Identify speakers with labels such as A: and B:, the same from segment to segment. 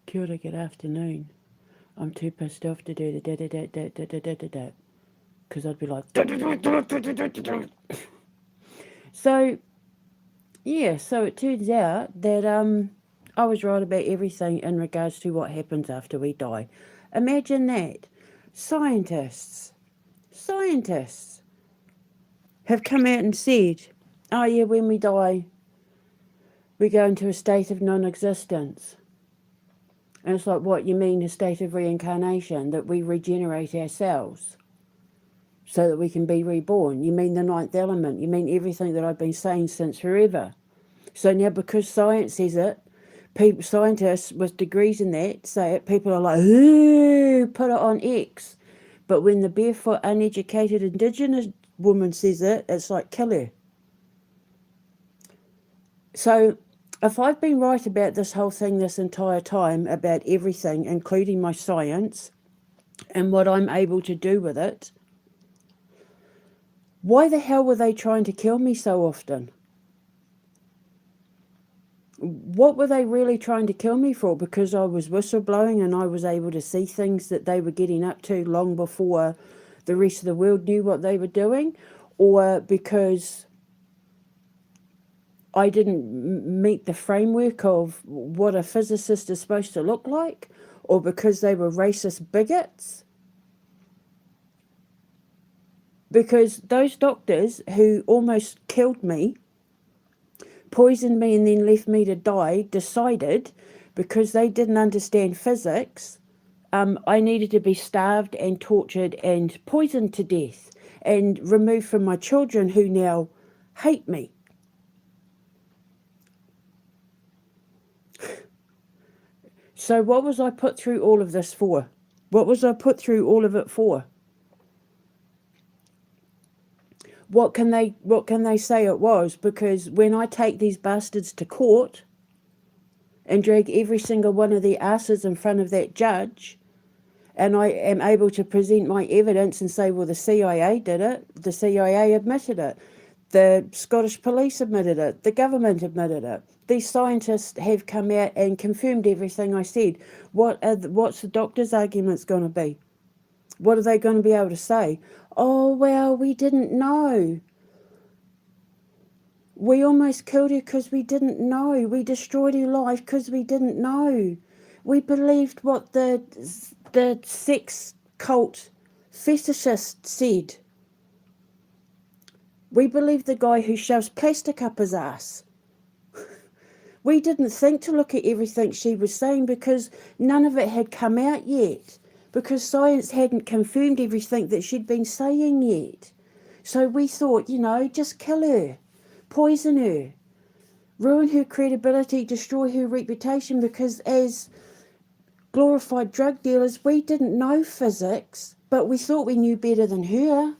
A: Kia ora, good afternoon. I'm too pissed off to do the da-da-da-da-da-da-da-da-da. Because I'd be like... So, yeah, so it turns out that I was right about everything in regards to what happens after we die. Imagine that. Scientists have come out and said, oh yeah, when we die, we go into a state of non-existence. And it's like, what, you mean a state of reincarnation, that we regenerate ourselves so that we can be reborn? You mean the ninth element? You mean everything that I've been saying since forever? So now because science says it, scientists with degrees in that say it, people are like, ooh, put it on X. But when the barefoot, uneducated Indigenous woman says it, it's like, kill her. So if I've been right about this whole thing this entire time, about everything, including my science, and what I'm able to do with it, why the hell were they trying to kill me so often? What were they really trying to kill me for? Because I was whistleblowing and I was able to see things that they were getting up to long before the rest of the world knew what they were doing? Or because I didn't meet the framework of what a physicist is supposed to look like? Or because they were racist bigots? Because those doctors who almost killed me, poisoned me and then left me to die, decided, because they didn't understand physics, I needed to be starved and tortured and poisoned to death and removed from my children, who now hate me. So what was I put through all of this for? What was I put through all of it for? What can they say it was? Because when I take these bastards to court and drag every single one of their asses in front of that judge, and I am able to present my evidence and say, well, the CIA did it, the CIA admitted it, the Scottish police admitted it, the government admitted it, these scientists have come out and confirmed everything I said. What's the doctor's arguments going to be? What are they going to be able to say? Oh, well, we didn't know. We almost killed her because we didn't know. We destroyed her life because we didn't know. We believed what the sex cult fetishist said. We believed the guy who shoves plastic up his ass. We didn't think to look at everything she was saying because none of it had come out yet. Because science hadn't confirmed everything that she'd been saying yet. So we thought, just kill her, poison her, ruin her credibility, destroy her reputation, because as glorified drug dealers, we didn't know physics, but we thought we knew better than her.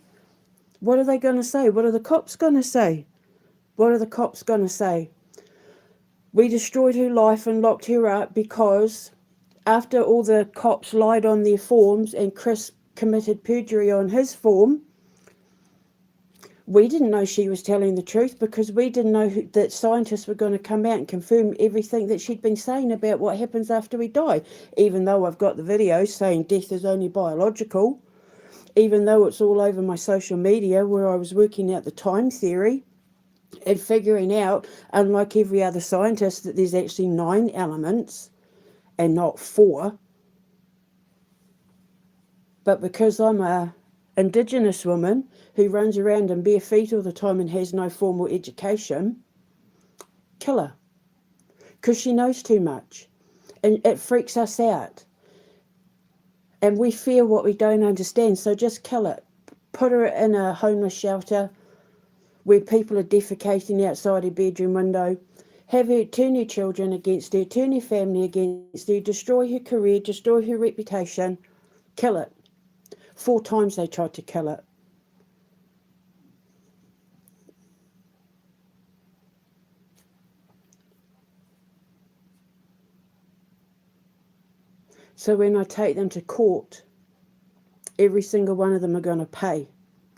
A: What are they going to say? What are the cops going to say? What are the cops going to say? We destroyed her life and locked her up because after all the cops lied on their forms and Chris committed perjury on his form, we didn't know she was telling the truth because we didn't know that scientists were going to come out and confirm everything that she'd been saying about what happens after we die. Even though I've got the videos saying death is only biological, even though it's all over my social media where I was working out the time theory and figuring out, unlike every other scientist, that there's actually 9 elements and not 4. But because I'm a Indigenous woman who runs around in bare feet all the time and has no formal education, kill her. Because she knows too much. And it freaks us out. And we fear what we don't understand, so just kill it. Put her in a homeless shelter where people are defecating outside her bedroom window. Have her turn her children against her, turn her family against her, destroy her career, destroy her reputation. Kill it. 4 times they tried to kill it. So when I take them to court, every single one of them are going to pay.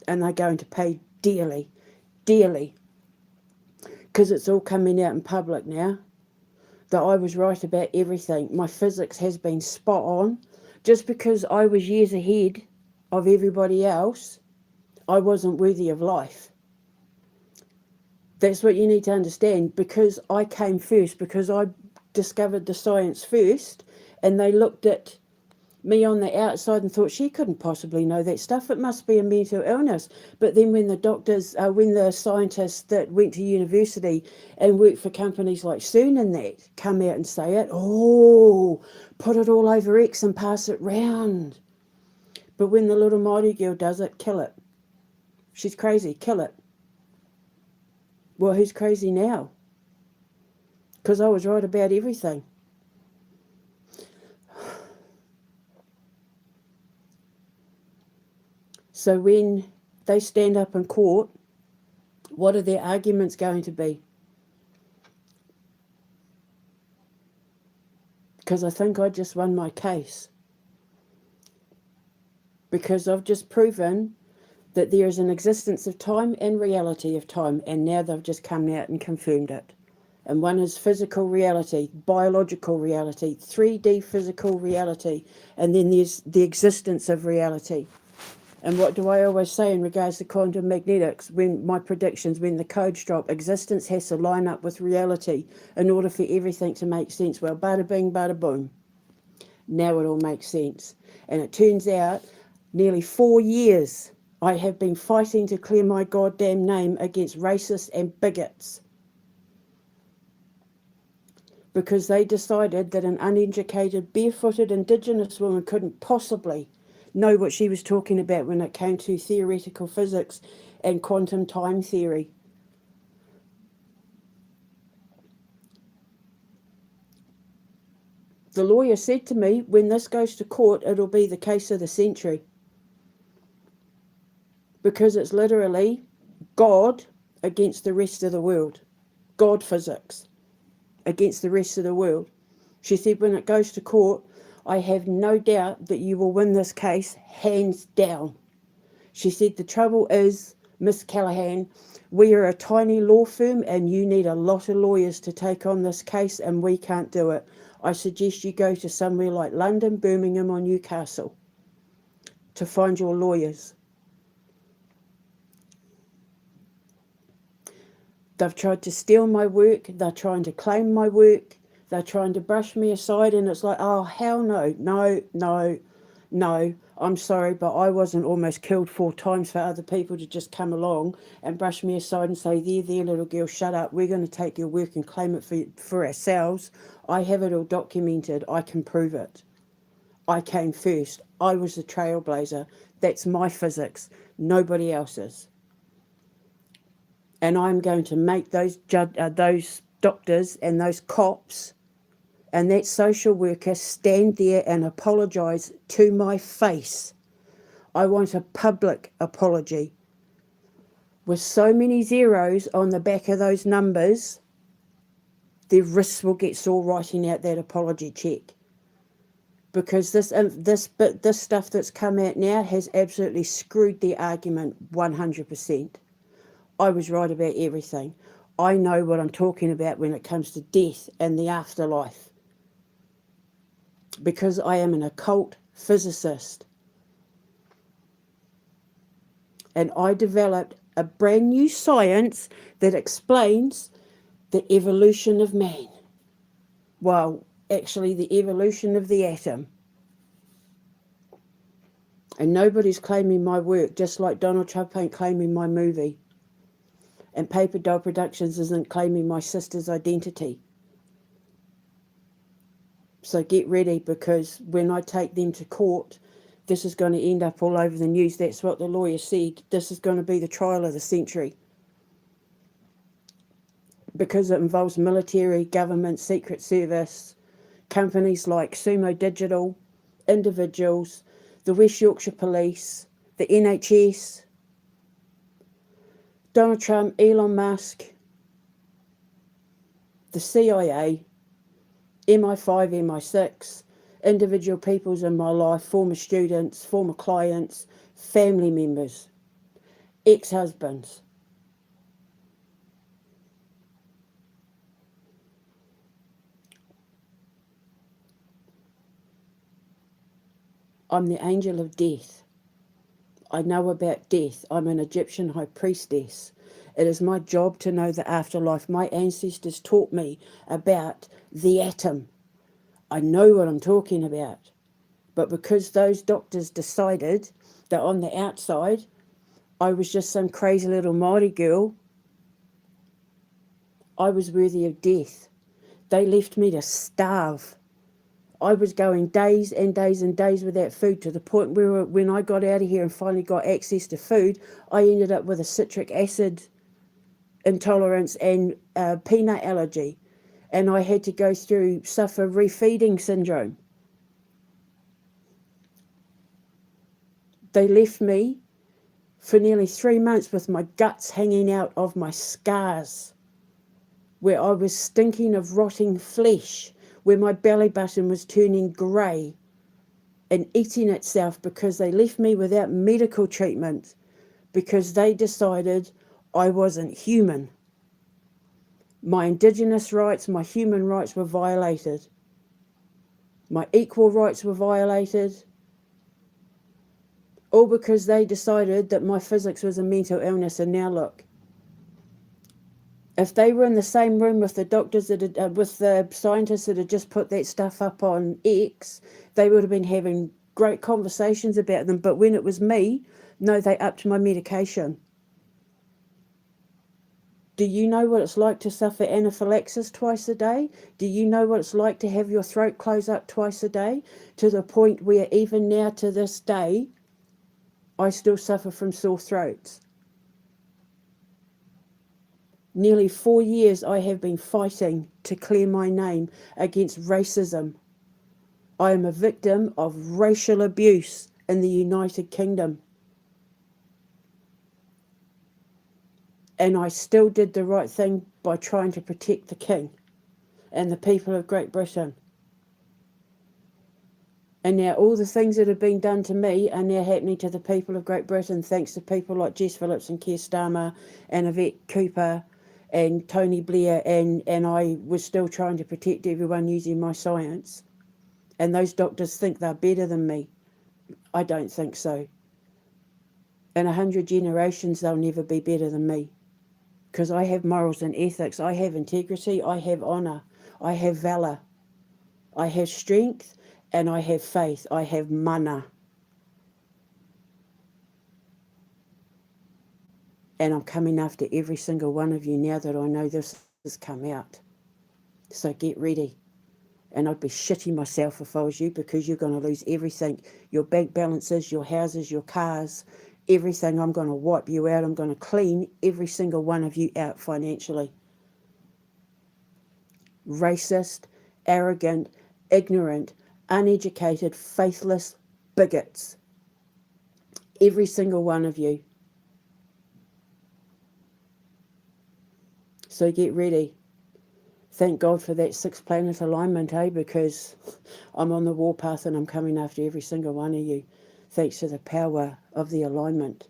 A: And they're going to pay dearly. Dearly. Because it's all coming out in public now. that I was right about everything. My physics has been spot on. Just because I was years ahead of everybody else, I wasn't worthy of life. That's what you need to understand, because I came first, because I discovered the science first, and they looked at me on the outside and thought she couldn't possibly know that stuff. It must be a mental illness. But then when the scientists that went to university and worked for companies like Msnn and that come out and say it, oh, put it all over X and pass it round. But when the little Māori girl does it, kill it. She's crazy, kill it. Well, who's crazy now? Because I was right about everything. So when they stand up in court, what are their arguments going to be? Because I think I just won my case. Because I've just proven that there is an existence of time and reality of time, and now they've just come out and confirmed it. And one is physical reality, biological reality, 3D physical reality, and then there's the existence of reality. And what do I always say in regards to quantum magnetics, when my predictions, when the codes drop, existence has to line up with reality in order for everything to make sense. Well, bada bing, bada boom. Now it all makes sense. And it turns out nearly 4 years I have been fighting to clear my goddamn name against racists and bigots, because they decided that an uneducated, barefooted Indigenous woman couldn't possibly know what she was talking about when it came to theoretical physics and quantum time theory. The lawyer said to me, when this goes to court, it'll be the case of the century. Because it's literally God against the rest of the world. God physics against the rest of the world. She said, when it goes to court, I have no doubt that you will win this case, hands down. She said, the trouble is, Miss Callahan, we are a tiny law firm and you need a lot of lawyers to take on this case, and we can't do it. I suggest you go to somewhere like London, Birmingham or Newcastle to find your lawyers. They've tried to steal my work. They're trying to claim my work. They're trying to brush me aside, and it's like, oh, hell no, no. I'm sorry, but I wasn't almost killed 4 times for other people to just come along and brush me aside and say, there, little girl, shut up. We're going to take your work and claim it for ourselves. I have it all documented. I can prove it. I came first. I was the trailblazer. That's my physics. Nobody else's. And I'm going to make those doctors and those cops and that social worker stand there and apologise to my face. I want a public apology. With so many zeros on the back of those numbers, their wrists will get sore writing out that apology check. Because this stuff that's come out now has absolutely screwed the argument 100%. I was right about everything. I know what I'm talking about when it comes to death and the afterlife, because I am an occult physicist. And I developed a brand new science that explains the evolution of man. Well, actually the evolution of the atom. And nobody's claiming my work, just like Donald Trump ain't claiming my movie. And Paper Doll Productions isn't claiming my sister's identity. So get ready, because when I take them to court, this is going to end up all over the news. That's what the lawyer said. This is going to be the trial of the century. Because it involves military, government, secret service, companies like Sumo Digital, individuals, the West Yorkshire Police, the NHS, Donald Trump, Elon Musk, the CIA, MI5, MI6, individual peoples in my life, former students, former clients, family members, ex-husbands. I'm the angel of death. I know about death. I'm an Egyptian high priestess. It is my job to know the afterlife. My ancestors taught me about the atom. I know what I'm talking about. But because those doctors decided that on the outside I was just some crazy little Māori girl, I was worthy of death. They left me to starve. I was going days and days and days without food, to the point where when I got out of here and finally got access to food, I ended up with a citric acid intolerance and peanut allergy. And I had to suffer refeeding syndrome. They left me for nearly 3 months with my guts hanging out of my scars, where I was stinking of rotting flesh, where my belly button was turning grey and eating itself, because they left me without medical treatment, because they decided I wasn't human. My Indigenous rights, my human rights were violated. My equal rights were violated. All because they decided that my physics was a mental illness. And now look, if they were in the same room with the doctors with the scientists that had just put that stuff up on X, they would have been having great conversations about them. But when it was me, no, they upped my medication. Do you know what it's like to suffer anaphylaxis twice a day? Do you know what it's like to have your throat close up twice a day? To the point where even now to this day, I still suffer from sore throats. Nearly 4 years I have been fighting to clear my name against racism. I am a victim of racial abuse in the United Kingdom. And I still did the right thing by trying to protect the King and the people of Great Britain. And now all the things that have been done to me are now happening to the people of Great Britain, thanks to people like Jess Phillips and Keir Starmer and Yvette Cooper and Tony Blair, and I was still trying to protect everyone using my science. And those doctors think they're better than me. I don't think so. In 100 generations, they'll never be better than me. Because I have morals and ethics. I have integrity. I have honour. I have valour. I have strength. And I have faith. I have mana. And I'm coming after every single one of you now that I know this has come out. So get ready. And I'd be shitting myself if I was you, because you're going to lose everything. Your bank balances, your houses, your cars, everything. I'm going to wipe you out. I'm going to clean every single one of you out financially. Racist, arrogant, ignorant, uneducated, faithless bigots. Every single one of you. So get ready. Thank God for that 6-planet alignment, because I'm on the warpath and I'm coming after every single one of you, thanks to the power of the alignment.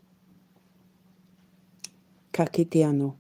A: Ka kite anō.